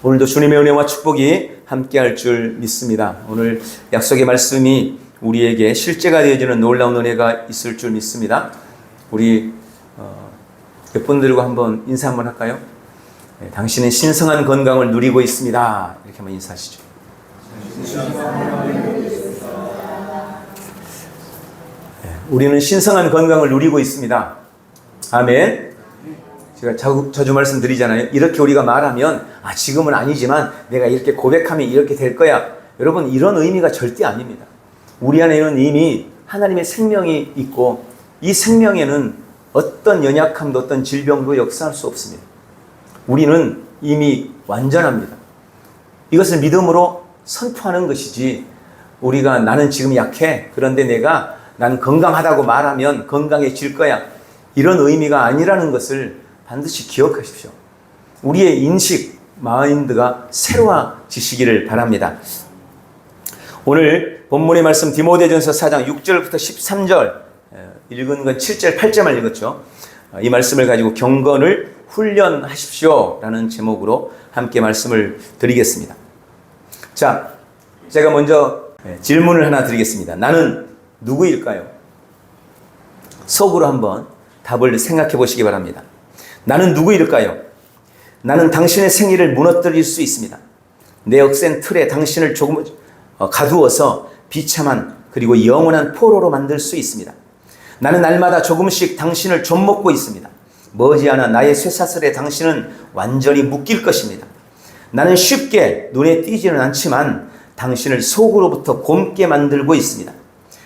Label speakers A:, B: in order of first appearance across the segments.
A: 오늘도 주님의 은혜와 축복이 함께할 줄 믿습니다. 오늘 약속의 말씀이 우리에게 실제가 되어지는 놀라운 은혜가 있을 줄 믿습니다. 우리 몇 분들과 한번 인사 한번 할까요? 네, 당신은 신성한 건강을 누리고 있습니다. 이렇게 한번 인사하시죠. 네, 우리는 신성한 건강을 누리고 있습니다. 아멘. 제가 자주 말씀드리잖아요. 이렇게 우리가 말하면 지금은 아니지만 내가 이렇게 고백하면 이렇게 될 거야. 여러분, 이런 의미가 절대 아닙니다. 우리 안에는 이미 하나님의 생명이 있고 이 생명에는 어떤 연약함도 어떤 질병도 역사할 수 없습니다. 우리는 이미 완전합니다. 이것을 믿음으로 선포하는 것이지, 우리가 나는 지금 약해, 그런데 나는 건강하다고 말하면 건강해질 거야, 이런 의미가 아니라는 것을 반드시 기억하십시오. 우리의 인식, 마인드가 새로워지시기를 바랍니다. 오늘 본문의 말씀 디모데전서 4장 6절부터 13절, 읽은 건 7절, 8절만 읽었죠. 이 말씀을 가지고 경건을 훈련하십시오 라는 제목으로 함께 말씀을 드리겠습니다. 자, 제가 먼저 질문을 하나 드리겠습니다. 나는 누구일까요? 속으로 한번 답을 생각해 보시기 바랍니다. 나는 누구일까요? 나는 당신의 생애를 무너뜨릴 수 있습니다. 내 억센 틀에 당신을 조금 가두어서 비참한 그리고 영원한 포로로 만들 수 있습니다. 나는 날마다 조금씩 당신을 좀먹고 있습니다. 머지않아 나의 쇠사슬에 당신은 완전히 묶일 것입니다. 나는 쉽게 눈에 띄지는 않지만 당신을 속으로부터 곪게 만들고 있습니다.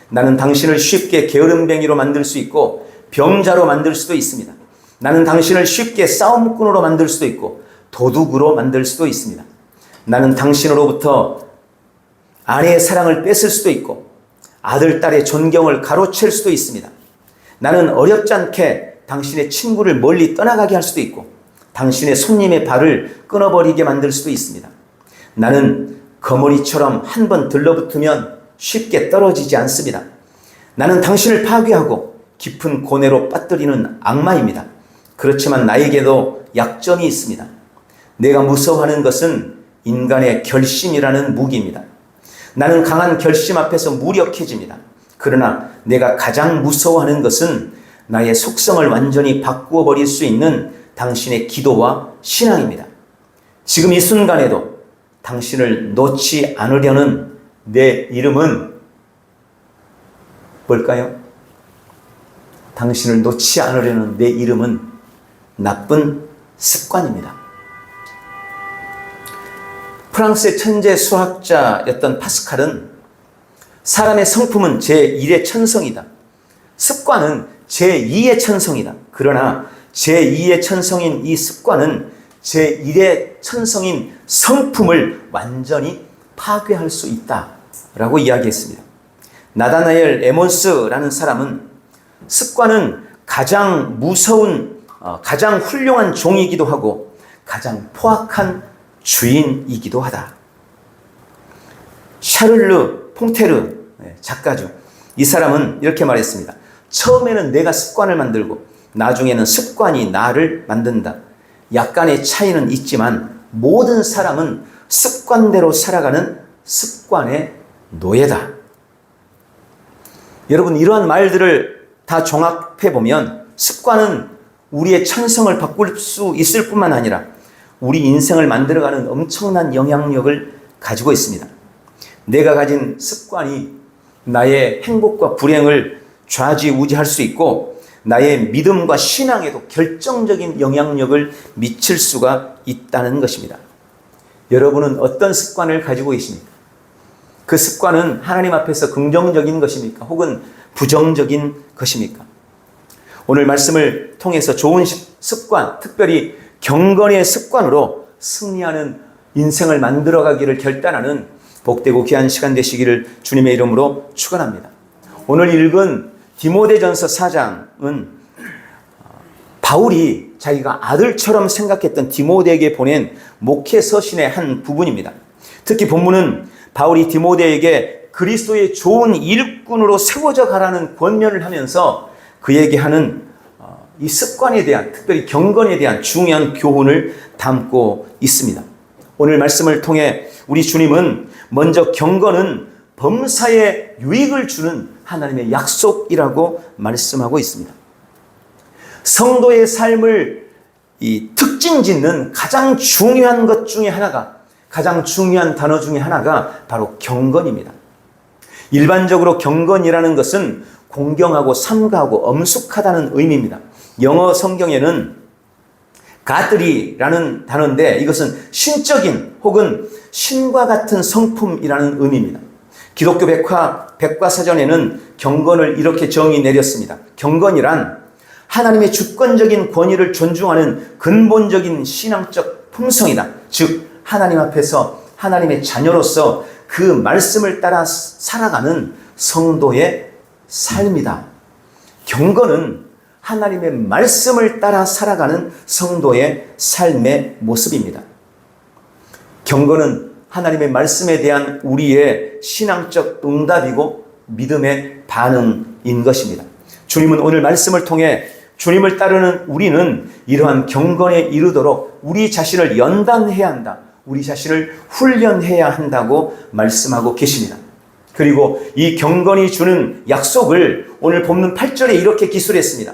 A: 나는 당신을 쉽게 게으름뱅이로 만들 수 있고 병자로 만들 수도 있습니다. 나는 당신을 쉽게 싸움꾼으로 만들 수도 있고 도둑으로 만들 수도 있습니다. 나는 당신으로부터 아내의 사랑을 뺏을 수도 있고 아들, 딸의 존경을 가로챌 수도 있습니다. 나는 어렵지 않게 당신의 친구를 멀리 떠나가게 할 수도 있고 당신의 손님의 발을 끊어버리게 만들 수도 있습니다. 나는 거머리처럼 한 번 들러붙으면 쉽게 떨어지지 않습니다. 나는 당신을 파괴하고 깊은 고뇌로 빠뜨리는 악마입니다. 그렇지만 나에게도 약점이 있습니다. 내가 무서워하는 것은 인간의 결심이라는 무기입니다. 나는 강한 결심 앞에서 무력해집니다. 그러나 내가 가장 무서워하는 것은 나의 속성을 완전히 바꾸어 버릴 수 있는 당신의 기도와 신앙입니다. 지금 이 순간에도 당신을 놓지 않으려는 내 이름은 뭘까요? 당신을 놓지 않으려는 내 이름은 나쁜 습관입니다. 프랑스의 천재 수학자였던 파스칼은 사람의 성품은 제1의 천성이다. 습관은 제2의 천성이다. 그러나 제2의 천성인 이 습관은 제1의 천성인 성품을 완전히 파괴할 수 있다라고 이야기했습니다. 나다나엘 에몬스라는 사람은 습관은 가장 무서운, 가장 훌륭한 종이기도 하고 가장 포악한 주인이기도 하다. 샤를르 퐁테르 작가죠. 이 사람은 이렇게 말했습니다. 처음에는 내가 습관을 만들고 나중에는 습관이 나를 만든다. 약간의 차이는 있지만 모든 사람은 습관대로 살아가는 습관의 노예다. 여러분, 이러한 말들을 다 종합해보면 습관은 우리의 천성을 바꿀 수 있을 뿐만 아니라 우리 인생을 만들어가는 엄청난 영향력을 가지고 있습니다. 내가 가진 습관이 나의 행복과 불행을 좌지우지할 수 있고 나의 믿음과 신앙에도 결정적인 영향력을 미칠 수가 있다는 것입니다. 여러분은 어떤 습관을 가지고 계십니까? 그 습관은 하나님 앞에서 긍정적인 것입니까? 혹은 부정적인 것입니까? 오늘 말씀을 통해서 좋은 습관, 특별히 경건의 습관으로 승리하는 인생을 만들어가기를 결단하는 복되고 귀한 시간 되시기를 주님의 이름으로 축원합니다. 오늘 읽은 디모데전서 4장은 바울이 자기가 아들처럼 생각했던 디모데에게 보낸 목회 서신의 한 부분입니다. 특히 본문은 바울이 디모데에게 그리스도의 좋은 일꾼으로 세워져 가라는 권면을 하면서 그에게 하는 이 습관에 대한, 특별히 경건에 대한 중요한 교훈을 담고 있습니다. 오늘 말씀을 통해 우리 주님은 먼저 경건은 범사에 유익을 주는 하나님의 약속이라고 말씀하고 있습니다. 성도의 삶을 특징 짓는 가장 중요한 것 중에 하나가, 가장 중요한 단어 중에 하나가 바로 경건입니다. 일반적으로 경건이라는 것은 공경하고 삼가하고 엄숙하다는 의미입니다. 영어 성경에는 godly라는 단어인데 이것은 신적인 혹은 신과 같은 성품이라는 의미입니다. 기독교 백과사전에는 경건을 이렇게 정의 내렸습니다. 경건이란 하나님의 주권적인 권위를 존중하는 근본적인 신앙적 품성이다. 즉 하나님 앞에서 하나님의 자녀로서 그 말씀을 따라 살아가는 성도의 삶이다. 경건은 하나님의 말씀을 따라 살아가는 성도의 삶의 모습입니다. 경건은 하나님의 말씀에 대한 우리의 신앙적 응답이고 믿음의 반응인 것입니다. 주님은 오늘 말씀을 통해 주님을 따르는 우리는 이러한 경건에 이르도록 우리 자신을 연단해야 한다. 우리 자신을 훈련해야 한다고 말씀하고 계십니다. 그리고 이 경건이 주는 약속을 오늘 본문 8절에 이렇게 기술했습니다.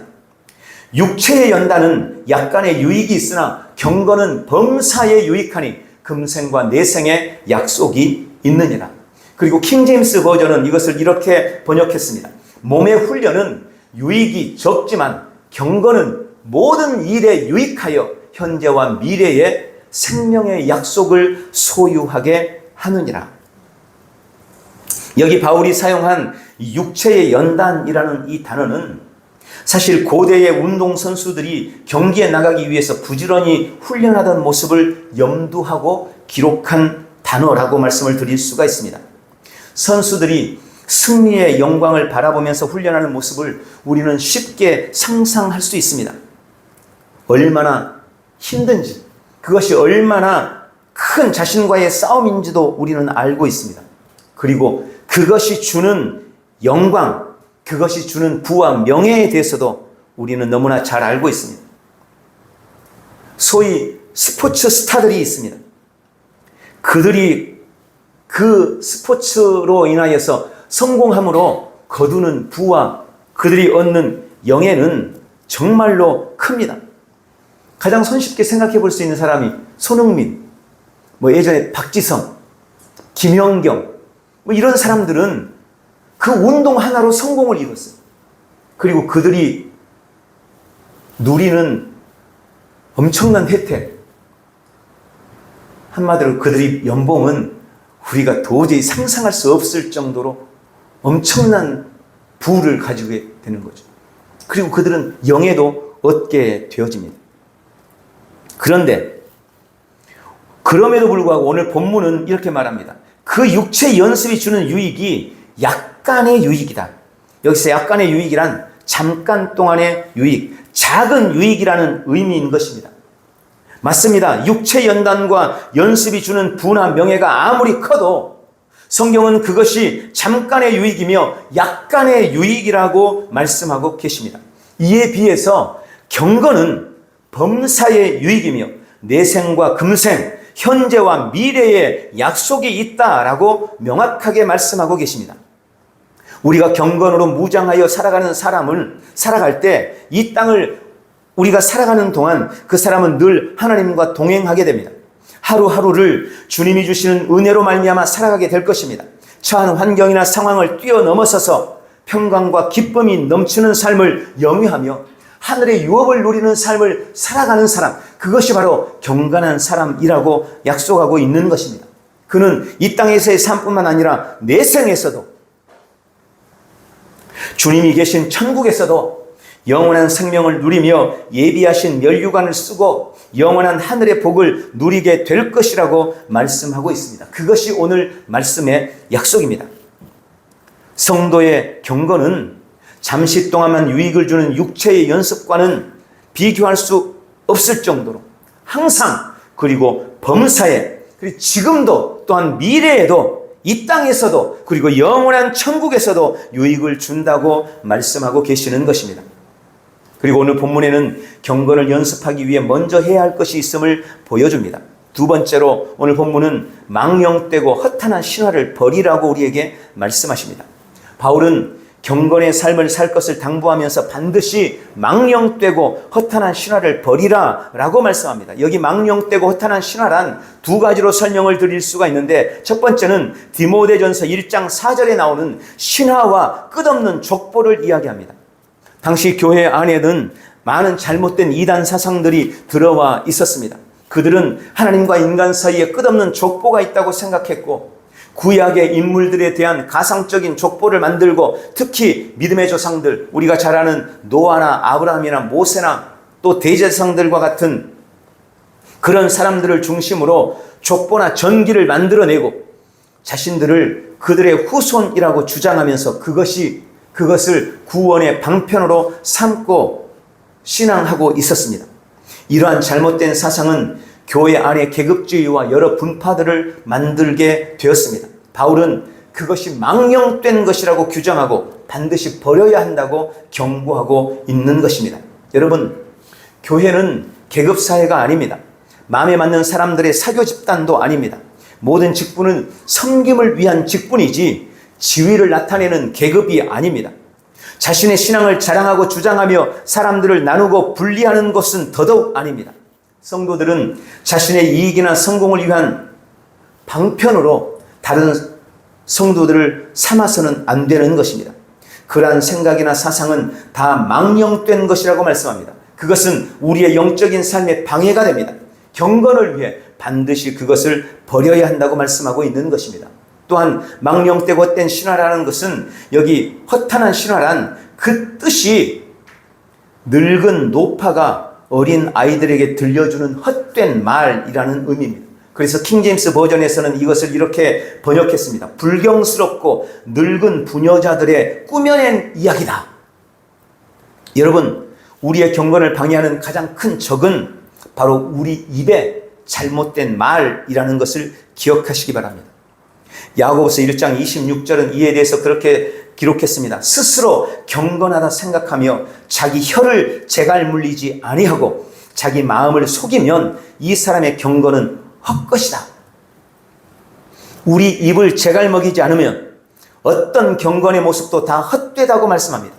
A: 육체의 연단은 약간의 유익이 있으나 경건은 범사에 유익하니 금생과 내생의 약속이 있느니라. 그리고 킹제임스 버전은 이것을 이렇게 번역했습니다. 몸의 훈련은 유익이 적지만 경건은 모든 일에 유익하여 현재와 미래의 생명의 약속을 소유하게 하느니라. 여기 바울이 사용한 육체의 연단이라는 이 단어는 사실 고대의 운동선수들이 경기에 나가기 위해서 부지런히 훈련하던 모습을 염두하고 기록한 단어라고 말씀을 드릴 수가 있습니다. 선수들이 승리의 영광을 바라보면서 훈련하는 모습을 우리는 쉽게 상상할 수 있습니다. 얼마나 힘든지, 그것이 얼마나 큰 자신과의 싸움인지도 우리는 알고 있습니다. 그리고 그것이 주는 영광, 그것이 주는 부와 명예에 대해서도 우리는 너무나 잘 알고 있습니다. 소위 스포츠 스타들이 있습니다. 그들이 그 스포츠로 인하여서 성공함으로 거두는 부와 그들이 얻는 영예는 정말로 큽니다. 가장 손쉽게 생각해 볼 수 있는 사람이 손흥민, 예전에 박지성, 김연경, 이런 사람들은 그 운동 하나로 성공을 이뤘어요. 그리고 그들이 누리는 엄청난 혜택, 한마디로 그들의 연봉은 우리가 도저히 상상할 수 없을 정도로 엄청난 부를 가지게 되는 거죠. 그리고 그들은 영예도 얻게 되어집니다. 그런데 그럼에도 불구하고 오늘 본문은 이렇게 말합니다. 그 육체 연습이 주는 유익이 약간의 유익이다. 여기서 약간의 유익이란 잠깐 동안의 유익, 작은 유익이라는 의미인 것입니다. 맞습니다. 육체 연단과 연습이 주는 부나 명예가 아무리 커도 성경은 그것이 잠깐의 유익이며 약간의 유익이라고 말씀하고 계십니다. 이에 비해서 경건은 범사의 유익이며 내생과 금생, 현재와 미래의 약속이 있다라고 명확하게 말씀하고 계십니다. 우리가 경건으로 무장하여 살아갈 때 이 땅을 우리가 살아가는 동안 그 사람은 늘 하나님과 동행하게 됩니다. 하루하루를 주님이 주시는 은혜로 말미암아 살아가게 될 것입니다. 처한 환경이나 상황을 뛰어넘어서서 평강과 기쁨이 넘치는 삶을 영위하며 하늘의 유업을 누리는 삶을 살아가는 사람, 그것이 바로 경건한 사람이라고 약속하고 있는 것입니다. 그는 이 땅에서의 삶뿐만 아니라 내생에서도 주님이 계신 천국에서도 영원한 생명을 누리며 예비하신 면류관을 쓰고 영원한 하늘의 복을 누리게 될 것이라고 말씀하고 있습니다. 그것이 오늘 말씀의 약속입니다. 성도의 경건은 잠시 동안만 유익을 주는 육체의 연습과는 비교할 수 없을 정도로 항상 그리고 범사에 그리고 지금도 또한 미래에도 이 땅에서도 그리고 영원한 천국에서도 유익을 준다고 말씀하고 계시는 것입니다. 그리고 오늘 본문에는 경건을 연습하기 위해 먼저 해야 할 것이 있음을 보여줍니다. 두 번째로 오늘 본문은 망령되고 허탄한 신화를 버리라고 우리에게 말씀하십니다. 바울은 경건의 삶을 살 것을 당부하면서 반드시 망령되고 허탄한 신화를 버리라 라고 말씀합니다. 여기 망령되고 허탄한 신화란 두 가지로 설명을 드릴 수가 있는데, 첫 번째는 디모데전서 1장 4절에 나오는 신화와 끝없는 족보를 이야기합니다. 당시 교회 안에는 많은 잘못된 이단 사상들이 들어와 있었습니다. 그들은 하나님과 인간 사이에 끝없는 족보가 있다고 생각했고, 구약의 인물들에 대한 가상적인 족보를 만들고, 특히 믿음의 조상들, 우리가 잘 아는 노아나 아브라함이나 모세나 또 대제사장들과 같은 그런 사람들을 중심으로 족보나 전기를 만들어내고 자신들을 그들의 후손이라고 주장하면서 그것을 구원의 방편으로 삼고 신앙하고 있었습니다. 이러한 잘못된 사상은 교회 안에 계급주의와 여러 분파들을 만들게 되었습니다. 바울은 그것이 망령된 것이라고 규정하고 반드시 버려야 한다고 경고하고 있는 것입니다. 여러분, 교회는 계급사회가 아닙니다. 마음에 맞는 사람들의 사교 집단도 아닙니다. 모든 직분은 섬김을 위한 직분이지 지위를 나타내는 계급이 아닙니다. 자신의 신앙을 자랑하고 주장하며 사람들을 나누고 분리하는 것은 더더욱 아닙니다. 성도들은 자신의 이익이나 성공을 위한 방편으로 다른 성도들을 삼아서는 안 되는 것입니다. 그러한 생각이나 사상은 다 망령된 것이라고 말씀합니다. 그것은 우리의 영적인 삶에 방해가 됩니다. 경건을 위해 반드시 그것을 버려야 한다고 말씀하고 있는 것입니다. 또한 망령되고 헛된 신화라는 것은, 여기 허탄한 신화란 그 뜻이 늙은 노파가 어린 아이들에게 들려주는 헛된 말이라는 의미입니다. 그래서 킹제임스 버전에서는 이것을 이렇게 번역했습니다. 불경스럽고 늙은 부녀자들의 꾸며낸 이야기다. 여러분, 우리의 경건을 방해하는 가장 큰 적은 바로 우리 입에 잘못된 말이라는 것을 기억하시기 바랍니다. 야고보서 1장 26절은 이에 대해서 그렇게 기록했습니다. 스스로 경건하다 생각하며 자기 혀를 제갈 물리지 아니하고 자기 마음을 속이면 이 사람의 경건은 헛것이다. 우리 입을 제갈 먹이지 않으면 어떤 경건의 모습도 다 헛되다고 말씀합니다.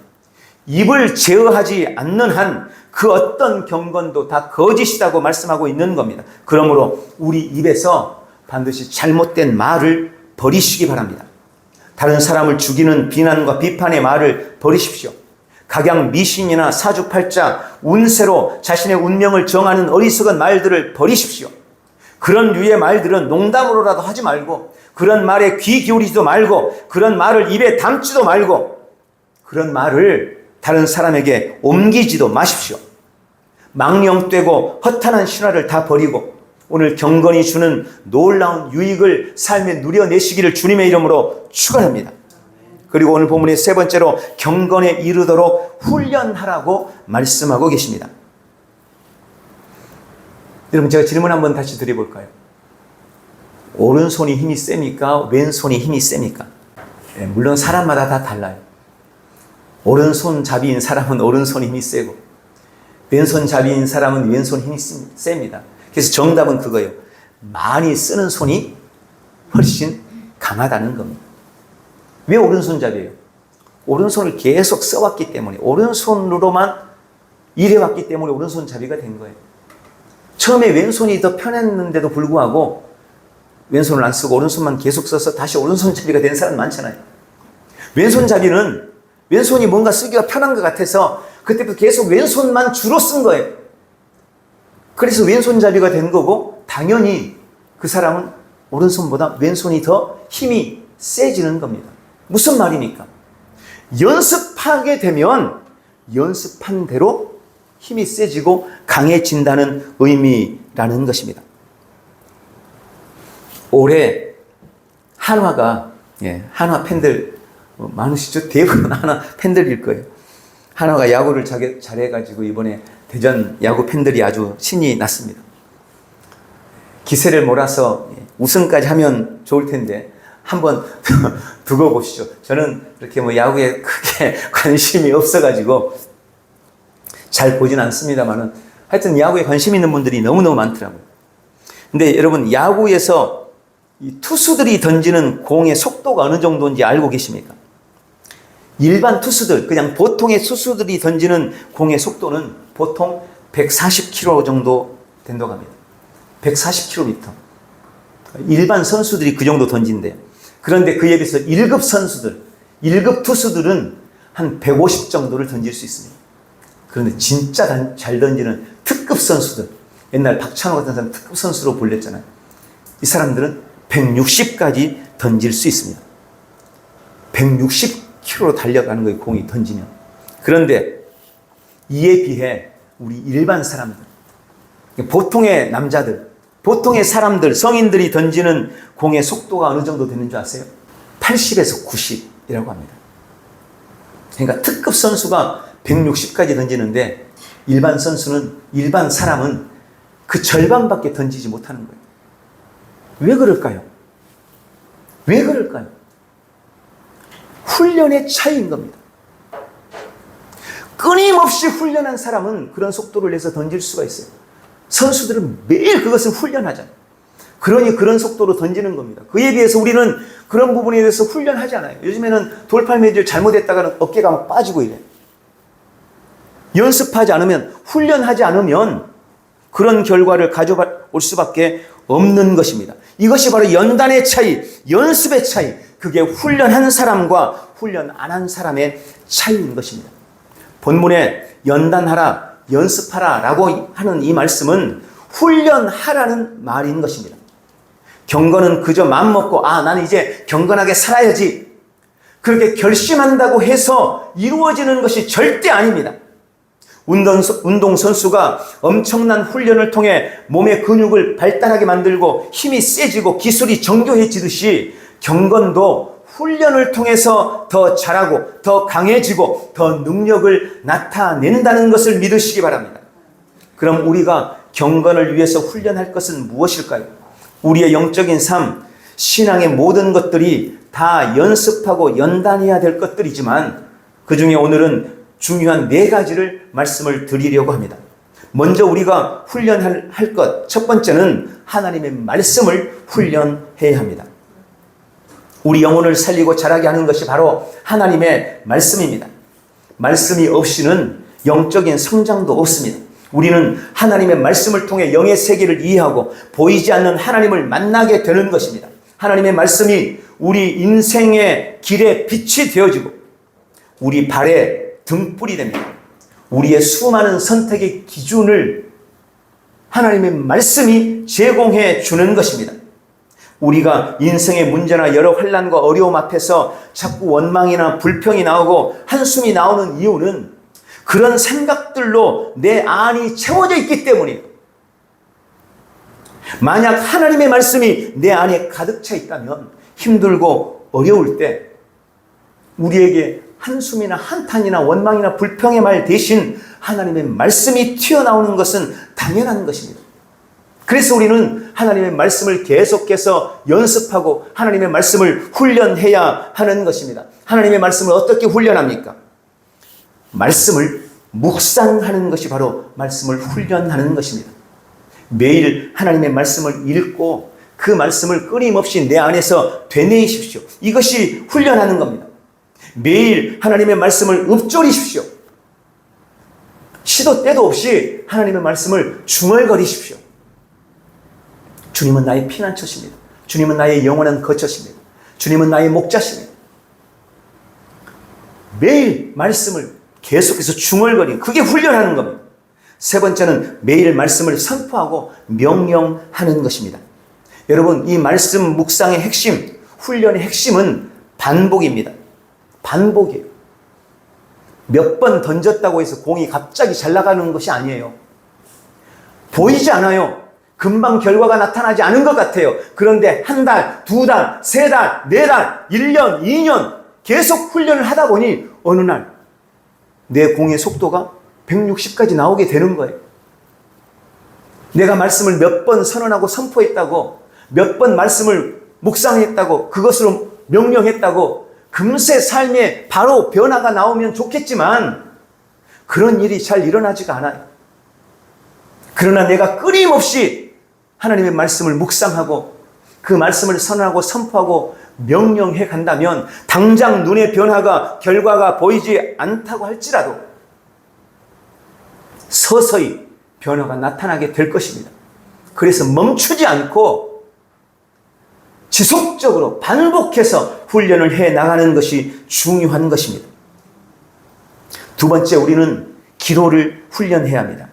A: 입을 제어하지 않는 한 그 어떤 경건도 다 거짓이라고 말씀하고 있는 겁니다. 그러므로 우리 입에서 반드시 잘못된 말을 버리시기 바랍니다. 다른 사람을 죽이는 비난과 비판의 말을 버리십시오. 각양 미신이나 사주팔자, 운세로 자신의 운명을 정하는 어리석은 말들을 버리십시오. 그런 류의 말들은 농담으로라도 하지 말고, 그런 말에 귀 기울이지도 말고, 그런 말을 입에 담지도 말고, 그런 말을 다른 사람에게 옮기지도 마십시오. 망령되고 허탄한 신화를 다 버리고 오늘 경건이 주는 놀라운 유익을 삶에 누려내시기를 주님의 이름으로 축원합니다. 그리고 오늘 본문의 세 번째로 경건에 이르도록 훈련하라고 말씀하고 계십니다. 여러분, 제가 질문 한번 다시 드려볼까요? 오른손이 힘이 셉니까? 왼손이 힘이 셉니까? 네, 물론 사람마다 다 달라요. 오른손잡이인 사람은 오른손이 힘이 세고 왼손잡이인 사람은 왼손 힘이 셉니다. 그래서 정답은 그거예요. 많이 쓰는 손이 훨씬 강하다는 겁니다. 왜 오른손잡이에요? 오른손을 계속 써왔기 때문에, 오른손으로만 일해왔기 때문에 오른손잡이가 된 거예요. 처음에 왼손이 더 편했는데도 불구하고 왼손을 안 쓰고 오른손만 계속 써서 다시 오른손잡이가 된 사람 많잖아요. 왼손잡이는 왼손이 뭔가 쓰기가 편한 것 같아서 그때부터 계속 왼손만 주로 쓴 거예요. 그래서 왼손잡이가 된 거고, 당연히 그 사람은 오른손보다 왼손이 더 힘이 세지는 겁니다. 무슨 말입니까? 연습하게 되면 연습한 대로 힘이 세지고 강해진다는 의미라는 것입니다. 올해 한화가, 한화 팬들 많으시죠? 대부분 한화 팬들일 거예요. 한화가 야구를 잘해가지고 이번에 대전 야구 팬들이 아주 신이 났습니다. 기세를 몰아서 우승까지 하면 좋을 텐데 한번 두고 보시죠. 저는 그렇게 야구에 크게 관심이 없어가지고 잘 보진 않습니다만은 하여튼 야구에 관심 있는 분들이 너무너무 많더라고요. 근데 여러분, 야구에서 이 투수들이 던지는 공의 속도가 어느 정도인지 알고 계십니까? 일반 투수들, 그냥 보통의 투수들이 던지는 공의 속도는 보통 140km 정도 된다고 합니다. 140km. 일반 선수들이 그 정도 던진대요. 그런데 그에 비해서 1급 선수들, 1급 투수들은 한 150 정도를 던질 수 있습니다. 그런데 진짜 잘 던지는 특급 선수들, 옛날 박찬호 같은 사람 특급 선수로 불렸잖아요. 이 사람들은 160까지 던질 수 있습니다. 160km로 달려가는 거예요, 공이 던지면. 그런데 이에 비해 우리 일반 사람들, 보통의 남자들, 보통의 사람들, 성인들이 던지는 공의 속도가 어느 정도 되는 줄 아세요? 80에서 90이라고 합니다. 그러니까 특급 선수가 160까지 던지는데 일반 선수는, 일반 사람은 그 절반밖에 던지지 못하는 거예요. 왜 그럴까요? 왜 그럴까요? 훈련의 차이인 겁니다. 끊임없이 훈련한 사람은 그런 속도를 내서 던질 수가 있어요. 선수들은 매일 그것을 훈련하잖아요. 그러니 그런 속도로 던지는 겁니다. 그에 비해서 우리는 그런 부분에 대해서 훈련하지 않아요. 요즘에는 돌팔매질 잘못했다가는 어깨가 막 빠지고 이래요. 연습하지 않으면, 훈련하지 않으면 그런 결과를 가져올 수밖에 없는 것입니다. 이것이 바로 연단의 차이, 연습의 차이, 그게 훈련한 사람과 훈련 안 한 사람의 차이인 것입니다. 본문에 연단하라, 연습하라 라고 하는 이 말씀은 훈련하라는 말인 것입니다. 경건은 그저 마음먹고 나는 이제 경건하게 살아야지, 그렇게 결심한다고 해서 이루어지는 것이 절대 아닙니다. 운동선수가 엄청난 훈련을 통해 몸의 근육을 발달하게 만들고 힘이 세지고 기술이 정교해지듯이 경건도 훈련을 통해서 더 잘하고 더 강해지고 더 능력을 나타낸다는 것을 믿으시기 바랍니다. 그럼 우리가 경건을 위해서 훈련할 것은 무엇일까요? 우리의 영적인 삶, 신앙의 모든 것들이 다 연습하고 연단해야 될 것들이지만 그 중에 오늘은 중요한 4가지를 말씀을 드리려고 합니다. 먼저 우리가 훈련할 것, 첫 번째는 하나님의 말씀을 훈련해야 합니다. 우리 영혼을 살리고 자라게 하는 것이 바로 하나님의 말씀입니다. 말씀이 없이는 영적인 성장도 없습니다. 우리는 하나님의 말씀을 통해 영의 세계를 이해하고 보이지 않는 하나님을 만나게 되는 것입니다. 하나님의 말씀이 우리 인생의 길에 빛이 되어지고 우리 발에 등불이 됩니다. 우리의 수많은 선택의 기준을 하나님의 말씀이 제공해 주는 것입니다. 우리가 인생의 문제나 여러 환난과 어려움 앞에서 자꾸 원망이나 불평이 나오고 한숨이 나오는 이유는 그런 생각들로 내 안이 채워져 있기 때문이에요. 만약 하나님의 말씀이 내 안에 가득 차 있다면 힘들고 어려울 때 우리에게 한숨이나 한탄이나 원망이나 불평의 말 대신 하나님의 말씀이 튀어나오는 것은 당연한 것입니다. 그래서 우리는 하나님의 말씀을 계속해서 연습하고 하나님의 말씀을 훈련해야 하는 것입니다. 하나님의 말씀을 어떻게 훈련합니까? 말씀을 묵상하는 것이 바로 말씀을 훈련하는 것입니다. 매일 하나님의 말씀을 읽고 그 말씀을 끊임없이 내 안에서 되뇌이십시오. 이것이 훈련하는 겁니다. 매일 하나님의 말씀을 읊조리십시오. 시도 때도 없이 하나님의 말씀을 중얼거리십시오. 주님은 나의 피난처십니다. 주님은 나의 영원한 거처십니다. 주님은 나의 목자십니다. 매일 말씀을 계속해서 중얼거리는, 그게 훈련하는 겁니다. 세 번째는 매일 말씀을 선포하고 명령하는 것입니다. 여러분, 이 말씀 묵상의 핵심, 훈련의 핵심은 반복입니다. 반복이에요. 몇 번 던졌다고 해서 공이 갑자기 잘 나가는 것이 아니에요. 보이지 않아요. 금방 결과가 나타나지 않은 것 같아요. 그런데 한 달, 2달, 3달, 4달, 1년, 2년 계속 훈련을 하다 보니 어느 날 내 공의 속도가 160까지 나오게 되는 거예요. 내가 말씀을 몇 번 선언하고 선포했다고, 몇 번 말씀을 묵상했다고, 그것으로 명령했다고 금세 삶에 바로 변화가 나오면 좋겠지만 그런 일이 잘 일어나지가 않아요. 그러나 내가 끊임없이 하나님의 말씀을 묵상하고 그 말씀을 선언하고 선포하고 명령해 간다면 당장 눈의 변화가 결과가 보이지 않다고 할지라도 서서히 변화가 나타나게 될 것입니다. 그래서 멈추지 않고 지속적으로 반복해서 훈련을 해 나가는 것이 중요한 것입니다. 두 번째, 우리는 기도를 훈련해야 합니다.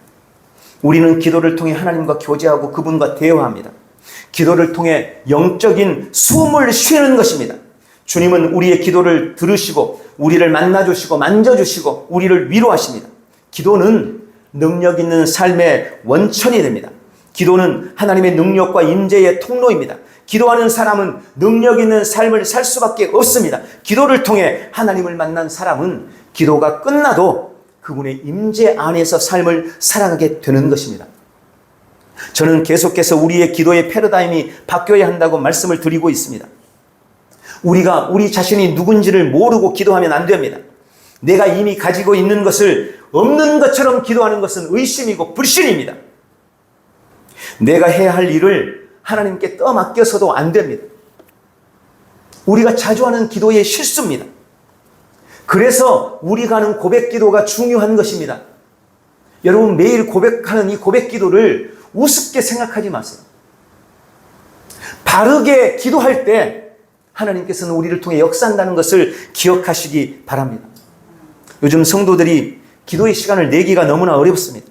A: 우리는 기도를 통해 하나님과 교제하고 그분과 대화합니다. 기도를 통해 영적인 숨을 쉬는 것입니다. 주님은 우리의 기도를 들으시고 우리를 만나주시고 만져주시고 우리를 위로하십니다. 기도는 능력 있는 삶의 원천이 됩니다. 기도는 하나님의 능력과 임재의 통로입니다. 기도하는 사람은 능력 있는 삶을 살 수밖에 없습니다. 기도를 통해 하나님을 만난 사람은 기도가 끝나도 그분의 임재 안에서 삶을 살아가게 되는 것입니다. 저는 계속해서 우리의 기도의 패러다임이 바뀌어야 한다고 말씀을 드리고 있습니다. 우리가 우리 자신이 누군지를 모르고 기도하면 안 됩니다. 내가 이미 가지고 있는 것을 없는 것처럼 기도하는 것은 의심이고 불신입니다. 내가 해야 할 일을 하나님께 떠맡겨서도 안 됩니다. 우리가 자주 하는 기도의 실수입니다. 그래서 우리가 하는 고백 기도가 중요한 것입니다. 여러분, 매일 고백하는 이 고백 기도를 우습게 생각하지 마세요. 바르게 기도할 때 하나님께서는 우리를 통해 역사한다는 것을 기억하시기 바랍니다. 요즘 성도들이 기도의 시간을 내기가 너무나 어렵습니다.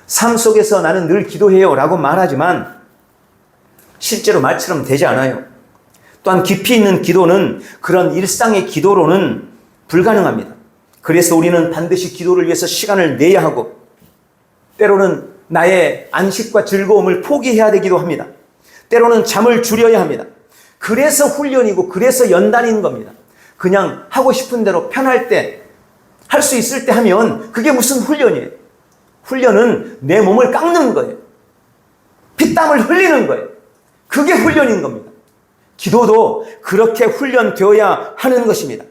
A: 삶 속에서 나는 늘 기도해요 라고 말하지만 실제로 말처럼 되지 않아요. 또한 깊이 있는 기도는 그런 일상의 기도로는 불가능합니다. 그래서 우리는 반드시 기도를 위해서 시간을 내야 하고 때로는 나의 안식과 즐거움을 포기해야 되기도 합니다. 때로는 잠을 줄여야 합니다. 그래서 훈련이고 그래서 연단인 겁니다. 그냥 하고 싶은 대로 편할 때, 할 수 있을 때 하면 그게 무슨 훈련이에요? 훈련은 내 몸을 깎는 거예요. 피땀을 흘리는 거예요. 그게 훈련인 겁니다. 기도도 그렇게 훈련되어야 하는 것입니다.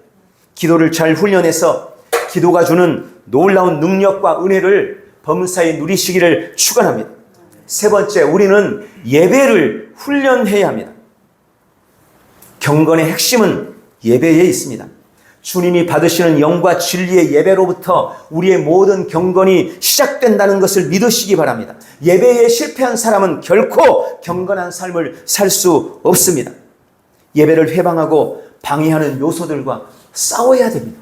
A: 기도를 잘 훈련해서 기도가 주는 놀라운 능력과 은혜를 범사에 누리시기를 축원합니다. 세 번째, 우리는 예배를 훈련해야 합니다. 경건의 핵심은 예배에 있습니다. 주님이 받으시는 영과 진리의 예배로부터 우리의 모든 경건이 시작된다는 것을 믿으시기 바랍니다. 예배에 실패한 사람은 결코 경건한 삶을 살 수 없습니다. 예배를 회방하고 방해하는 요소들과 싸워야 됩니다.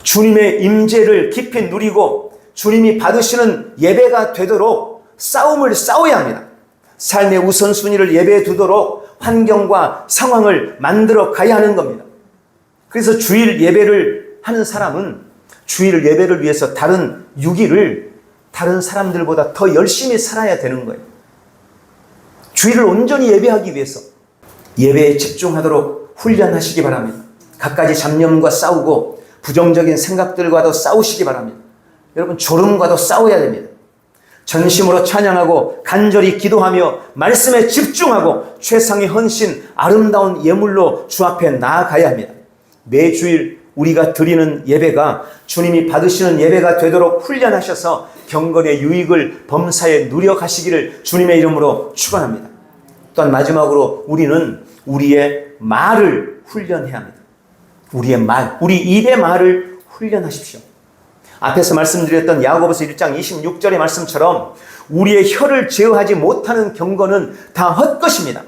A: 주님의 임재를 깊이 누리고 주님이 받으시는 예배가 되도록 싸움을 싸워야 합니다. 삶의 우선순위를 예배에 두도록 환경과 상황을 만들어 가야 하는 겁니다. 그래서 주일 예배를 하는 사람은 주일 예배를 위해서 다른 6일을 다른 사람들보다 더 열심히 살아야 되는 거예요. 주일을 온전히 예배하기 위해서 예배에 집중하도록 훈련하시기 바랍니다. 갖가지 잡념과 싸우고 부정적인 생각들과도 싸우시기 바랍니다. 여러분, 졸음과도 싸워야 됩니다. 전심으로 찬양하고 간절히 기도하며 말씀에 집중하고 최상의 헌신, 아름다운 예물로 주 앞에 나아가야 합니다. 매주일 우리가 드리는 예배가 주님이 받으시는 예배가 되도록 훈련하셔서 경건의 유익을 범사에 누려가시기를 주님의 이름으로 축원합니다. 또한 마지막으로 우리는 우리의 말을 훈련해야 합니다. 우리의 말, 우리 입의 말을 훈련하십시오. 앞에서 말씀드렸던 야고보서 1장 26절의 말씀처럼 우리의 혀를 제어하지 못하는 경건은 다 헛것입니다.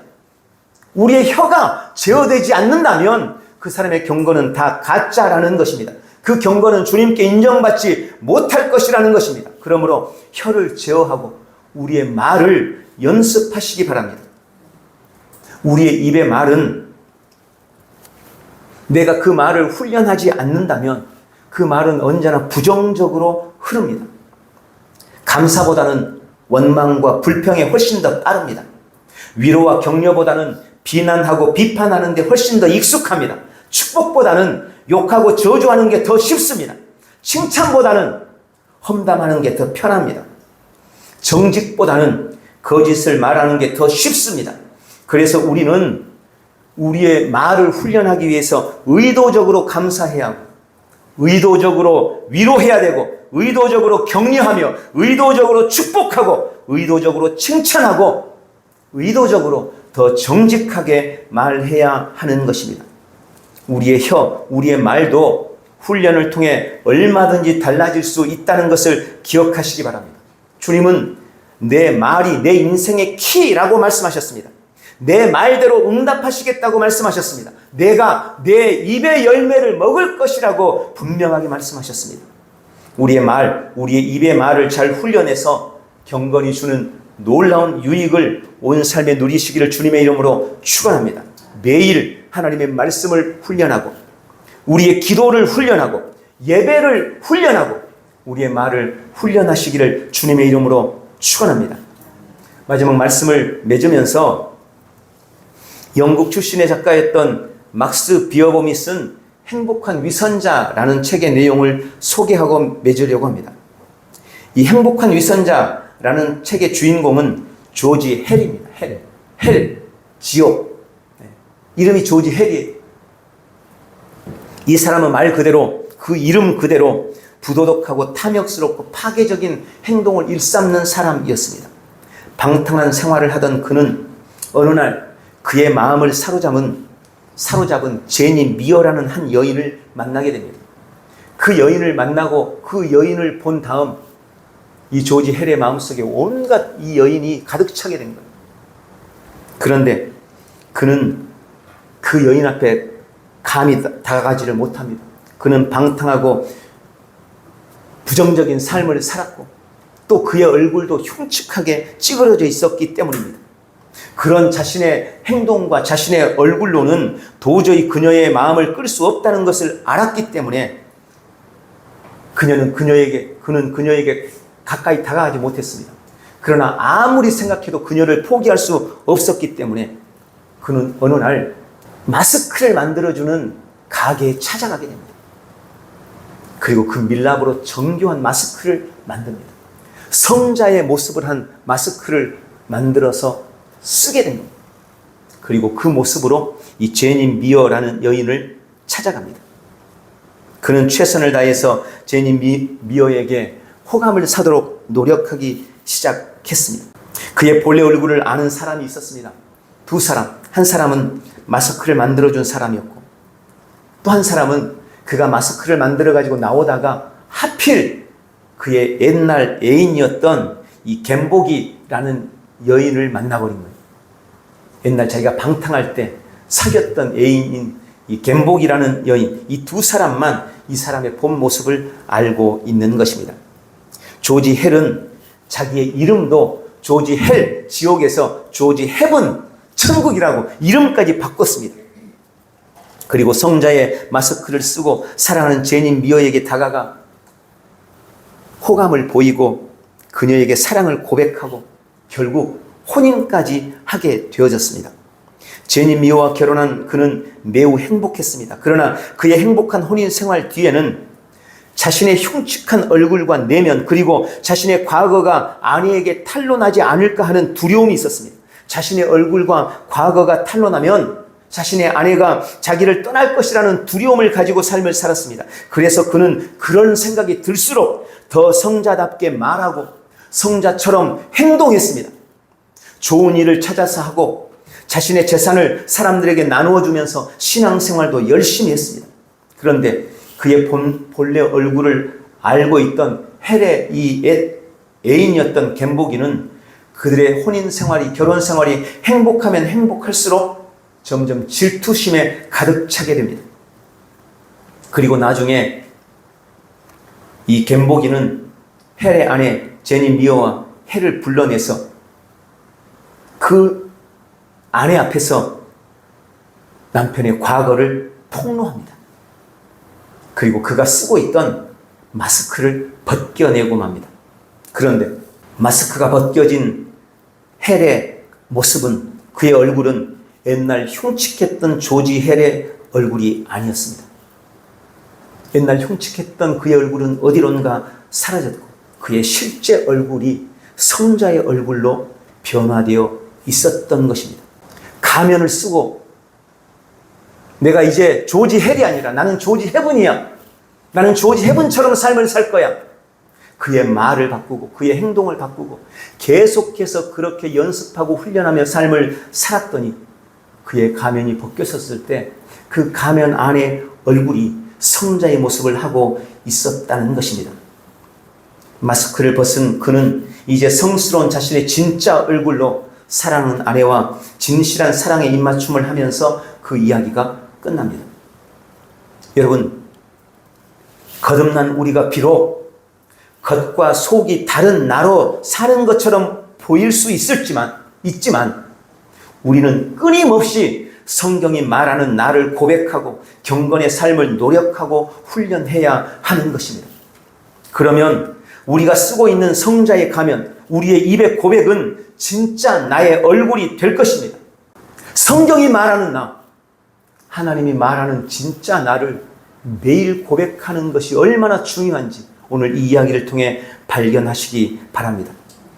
A: 우리의 혀가 제어되지 않는다면 그 사람의 경건은 다 가짜라는 것입니다. 그 경건은 주님께 인정받지 못할 것이라는 것입니다. 그러므로 혀를 제어하고 우리의 말을 연습하시기 바랍니다. 우리의 입의 말은 내가 그 말을 훈련하지 않는다면 그 말은 언제나 부정적으로 흐릅니다. 감사보다는 원망과 불평에 훨씬 더 빠릅니다. 위로와 격려보다는 비난하고 비판하는 데 훨씬 더 익숙합니다. 축복보다는 욕하고 저주하는 게 더 쉽습니다. 칭찬보다는 험담하는 게 더 편합니다. 정직보다는 거짓을 말하는 게 더 쉽습니다. 그래서 우리는 우리의 말을 훈련하기 위해서 의도적으로 감사해야 하고 의도적으로 위로해야 되고 의도적으로 격려하며 의도적으로 축복하고 의도적으로 칭찬하고 의도적으로 더 정직하게 말해야 하는 것입니다. 우리의 우리의 말도 훈련을 통해 얼마든지 달라질 수 있다는 것을 기억하시기 바랍니다. 주님은 내 말이 내 인생의 키라고 말씀하셨습니다. 내 말대로 응답하시겠다고 말씀하셨습니다. 내가 내 입의 열매를 먹을 것이라고 분명하게 말씀하셨습니다. 우리의 입의 말을 잘 훈련해서 경건이 주는 놀라운 유익을 온 삶에 누리시기를 주님의 이름으로 축원합니다. 매일 하나님의 말씀을 훈련하고 우리의 기도를 훈련하고 예배를 훈련하고 우리의 말을 훈련하시기를 주님의 이름으로 축원합니다. 마지막 말씀을 맺으면서 영국 출신의 작가였던 막스 비어봄이 쓴 행복한 위선자라는 책의 내용을 소개하고 맺으려고 합니다. 이 행복한 위선자라는 책의 주인공은 조지 헬입니다. 헬, 지옥. 이름이 조지 헬이에요. 이 사람은 말 그대로 그 이름 그대로 부도덕하고 탐욕스럽고 파괴적인 행동을 일삼는 사람이었습니다. 방탕한 생활을 하던 그는 어느 날 그의 마음을 사로잡은 제니 미어라는 한 여인을 만나게 됩니다. 그 여인을 만나고 그 여인을 본 다음 이 조지 헬의 마음속에 온갖 이 여인이 가득 차게 된 거예요. 그런데 그는 그 여인 앞에 감히 다가가지를 못합니다. 그는 방탕하고 부정적인 삶을 살았고 또 그의 얼굴도 흉측하게 찌그러져 있었기 때문입니다. 그런 자신의 행동과 자신의 얼굴로는 도저히 그녀의 마음을 끌 수 없다는 것을 알았기 때문에 그는 그녀에게 가까이 다가가지 못했습니다. 그러나 아무리 생각해도 그녀를 포기할 수 없었기 때문에 그는 어느 날 마스크를 만들어주는 가게에 찾아가게 됩니다. 그리고 그 밀랍으로 정교한 마스크를 만듭니다. 성자의 모습을 한 마스크를 만들어서 쓰게 됩니다. 그리고 그 모습으로 이 제니 미어라는 여인을 찾아갑니다. 그는 최선을 다해서 제니 미어에게 호감을 사도록 노력하기 시작했습니다. 그의 본래 얼굴을 아는 사람이 있었습니다. 두 사람. 한 사람은 마스크를 만들어준 사람이었고 또 한 사람은 그가 마스크를 만들어가지고 나오다가 하필 그의 옛날 애인이었던 이 갬보기라는 여인을 만나버린 거예요. 옛날 자기가 방탕할 때 사귀었던 애인인 이 갬보기라는 여인, 이 두 사람만 이 사람의 본 모습을 알고 있는 것입니다. 조지 헬은 자기의 이름도 조지 헬, 지옥에서 조지 헤븐, 천국이라고 이름까지 바꿨습니다. 그리고 성자의 마스크를 쓰고 사랑하는 제니 미어에게 다가가 호감을 보이고 그녀에게 사랑을 고백하고 결국 혼인까지 하게 되어졌습니다. 제니 미어와 결혼한 그는 매우 행복했습니다. 그러나 그의 행복한 혼인 생활 뒤에는 자신의 흉측한 얼굴과 내면 그리고 자신의 과거가 아내에게 탄로나지 않을까 하는 두려움이 있었습니다. 자신의 얼굴과 과거가 탄로나면 자신의 아내가 자기를 떠날 것이라는 두려움을 가지고 삶을 살았습니다. 그래서 그는 그런 생각이 들수록 더 성자답게 말하고 성자처럼 행동했습니다. 좋은 일을 찾아서 하고 자신의 재산을 사람들에게 나누어 주면서 신앙생활도 열심히 했습니다. 그런데 그의 본래 얼굴을 알고 있던 헬의 이 애인이었던 갬보기는 그들의 혼인생활이 결혼생활이 행복하면 행복할수록 점점 질투심에 가득 차게 됩니다. 그리고 나중에 이 갬보기는 헬의 아내 제니 미어와 헬을 불러내서 그 아내 앞에서 남편의 과거를 폭로합니다. 그리고 그가 쓰고 있던 마스크를 벗겨내고 맙니다. 그런데 마스크가 벗겨진 헬의 모습은 그의 얼굴은 옛날 흉측했던 조지 헬의 얼굴이 아니었습니다. 옛날 흉측했던 그의 얼굴은 어디론가 사라졌고 그의 실제 얼굴이 성자의 얼굴로 변화되어 있었던 것입니다. 가면을 쓰고 내가 이제 조지 헬이 아니라 나는 조지 헤븐이야. 나는 조지 헤븐처럼 삶을 살 거야. 그의 말을 바꾸고 그의 행동을 바꾸고 계속해서 그렇게 연습하고 훈련하며 삶을 살았더니 그의 가면이 벗겨졌을 때 그 가면 안에 얼굴이 성자의 모습을 하고 있었다는 것입니다. 마스크를 벗은 그는 이제 성스러운 자신의 진짜 얼굴로 사랑하는 아내와 진실한 사랑의 입맞춤을 하면서 그 이야기가 끝납니다. 여러분, 거듭난 우리가 비록 겉과 속이 다른 나로 사는 것처럼 보일 수 있지만 우리는 끊임없이 성경이 말하는 나를 고백하고 경건의 삶을 노력하고 훈련해야 하는 것입니다. 그러면 우리가 쓰고 있는 성자의 가면, 우리의 입의 고백은 진짜 나의 얼굴이 될 것입니다. 성경이 말하는 나, 하나님이 말하는 진짜 나를 매일 고백하는 것이 얼마나 중요한지 오늘 이 이야기를 통해 발견하시기 바랍니다.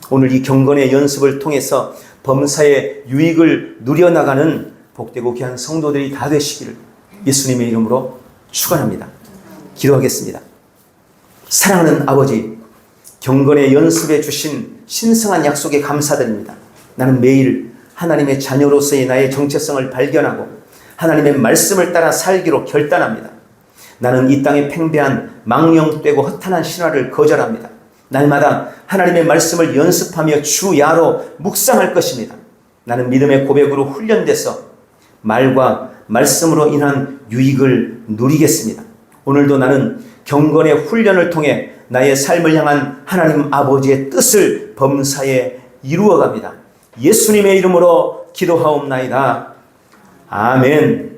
A: 오늘 이 경건의 연습을 통해서 범사의 유익을 누려나가는 복되고 귀한 성도들이 다 되시기를 예수님의 이름으로 축원합니다. 기도하겠습니다. 사랑하는 아버지, 경건의 연습에 주신 신성한 약속에 감사드립니다. 나는 매일 하나님의 자녀로서의 나의 정체성을 발견하고 하나님의 말씀을 따라 살기로 결단합니다. 나는 이 땅의 팽배한 망령되고 허탄한 신화를 거절합니다. 날마다 하나님의 말씀을 연습하며 주야로 묵상할 것입니다. 나는 믿음의 고백으로 훈련돼서 말과 말씀으로 인한 유익을 누리겠습니다. 오늘도 나는 경건의 훈련을 통해 나의 삶을 향한 하나님 아버지의 뜻을 범사에 이루어갑니다. 예수님의 이름으로 기도하옵나이다. 아멘.